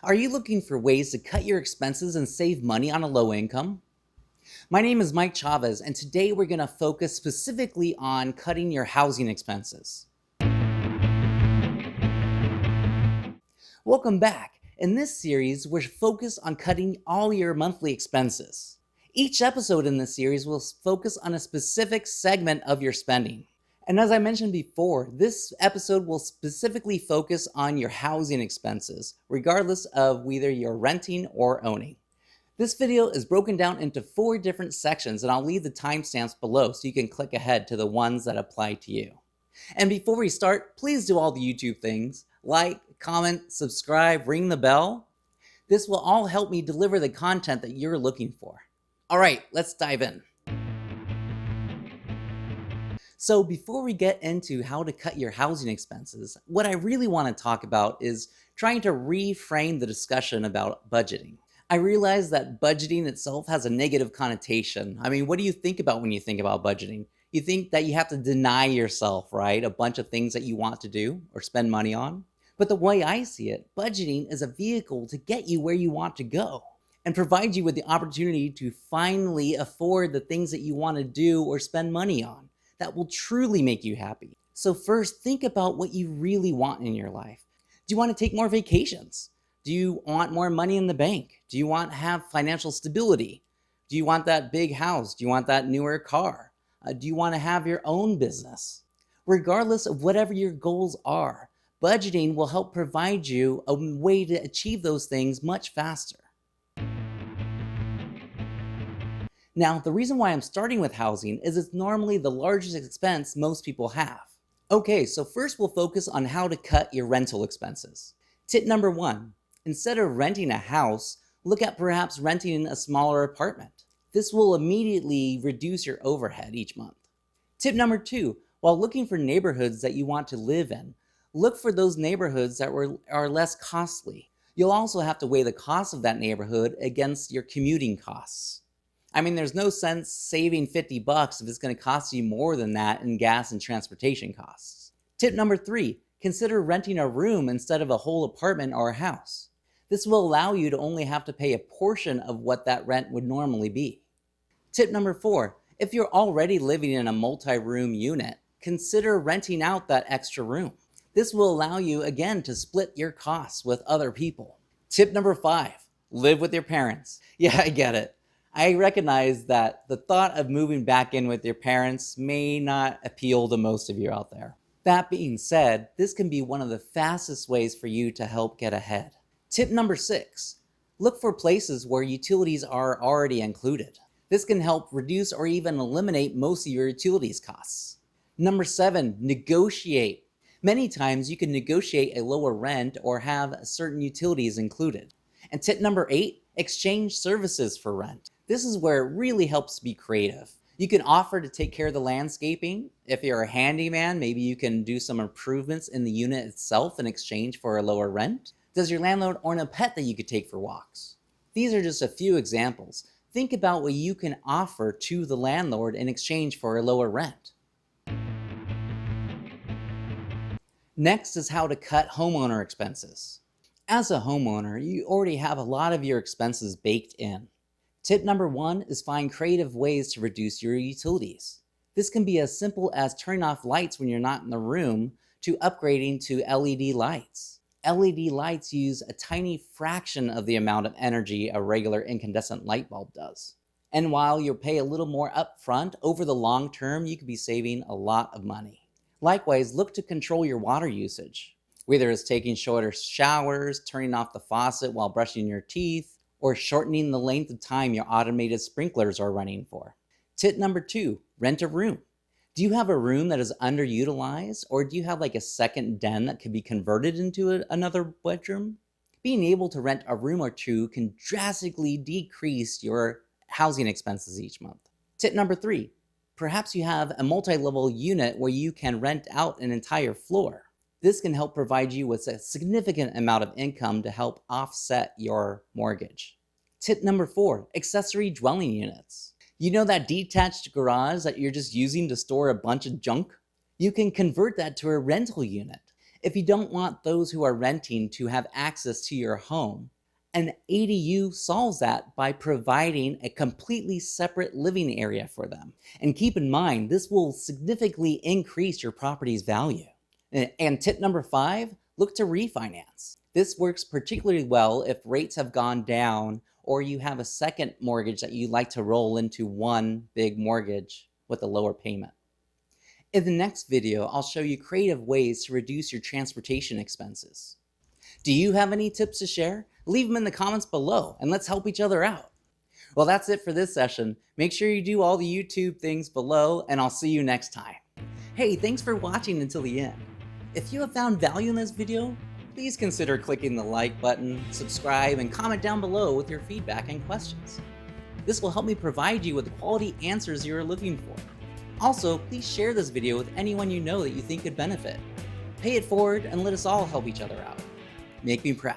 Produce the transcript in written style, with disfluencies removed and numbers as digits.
Are you looking for ways to cut your expenses and save money on a low income? My name is Mike Chavez, and today we're going to focus specifically on cutting your housing expenses. Welcome back. In this series, we're focused on cutting all your monthly expenses. Each episode in this series will focus on a specific segment of your spending. And as I mentioned before, this episode will specifically focus on your housing expenses, regardless of whether you're renting or owning. This video is broken down into 4 different sections, and I'll leave the timestamps below so you can click ahead to the ones that apply to you. And before we start, please do all the YouTube things: like, comment, subscribe, ring the bell. This will all help me deliver the content that you're looking for. All right, let's dive in. So before we get into how to cut your housing expenses, what I really want to talk about is trying to reframe the discussion about budgeting. I realize that budgeting itself has a negative connotation. I mean, what do you think about when you think about budgeting? You think that you have to deny yourself, right? A bunch of things that you want to do or spend money on. But the way I see it, budgeting is a vehicle to get you where you want to go and provide you with the opportunity to finally afford the things that you want to do or spend money on that will truly make you happy. So first, think about what you really want in your life. Do you want to take more vacations? Do you want more money in the bank? Do you want to have financial stability? Do you want that big house? Do you want that newer car? Do you want to have your own business? Regardless of whatever your goals are, budgeting will help provide you a way to achieve those things much faster. Now, the reason why I'm starting with housing is it's normally the largest expense most people have. Okay, so first we'll focus on how to cut your rental expenses. Tip number 1, instead of renting a house, look at perhaps renting a smaller apartment. This will immediately reduce your overhead each month. Tip number 2, while looking for neighborhoods that you want to live in, look for those neighborhoods that are less costly. You'll also have to weigh the cost of that neighborhood against your commuting costs. I mean, there's no sense saving $50 if it's going to cost you more than that in gas and transportation costs. Tip number 3, consider renting a room instead of a whole apartment or a house. This will allow you to only have to pay a portion of what that rent would normally be. Tip number 4, if you're already living in a multi-room unit, consider renting out that extra room. This will allow you, again, to split your costs with other people. Tip number 5, live with your parents. Yeah, I get it. I recognize that the thought of moving back in with your parents may not appeal to most of you out there. That being said, this can be one of the fastest ways for you to help get ahead. Tip number 6, look for places where utilities are already included. This can help reduce or even eliminate most of your utilities costs. Number 7, negotiate. Many times you can negotiate a lower rent or have certain utilities included. And tip number 8, exchange services for rent. This is where it really helps be creative. You can offer to take care of the landscaping. If you're a handyman, maybe you can do some improvements in the unit itself in exchange for a lower rent. Does your landlord own a pet that you could take for walks? These are just a few examples. Think about what you can offer to the landlord in exchange for a lower rent. Next is how to cut homeowner expenses. As a homeowner, you already have a lot of your expenses baked in. Tip number 1 is find creative ways to reduce your utilities. This can be as simple as turning off lights when you're not in the room to upgrading to LED lights. LED lights use a tiny fraction of the amount of energy a regular incandescent light bulb does. And while you'll pay a little more upfront, over the long term, you could be saving a lot of money. Likewise, look to control your water usage, whether it's taking shorter showers, turning off the faucet while brushing your teeth, or shortening the length of time your automated sprinklers are running for. Tip number 2, rent a room. Do you have a room that is underutilized, or do you have like a second den that could be converted into another bedroom? Being able to rent a room or 2 can drastically decrease your housing expenses each month. Tip number 3, perhaps you have a multi-level unit where you can rent out an entire floor. This can help provide you with a significant amount of income to help offset your mortgage. Tip number 4, accessory dwelling units. You know that detached garage that you're just using to store a bunch of junk? You can convert that to a rental unit. If you don't want those who are renting to have access to your home, an ADU solves that by providing a completely separate living area for them. And keep in mind, this will significantly increase your property's value. And tip number 5, look to refinance. This works particularly well if rates have gone down or you have a second mortgage that you'd like to roll into one big mortgage with a lower payment. In the next video, I'll show you creative ways to reduce your transportation expenses. Do you have any tips to share? Leave them in the comments below and let's help each other out. Well, that's it for this session. Make sure you do all the YouTube things below and I'll see you next time. Hey, thanks for watching until the end. If you have found value in this video, please consider clicking the like button, subscribe, and comment down below with your feedback and questions. This will help me provide you with the quality answers you're looking for. Also, please share this video with anyone you know that you think could benefit. Pay it forward and let us all help each other out. Make me proud.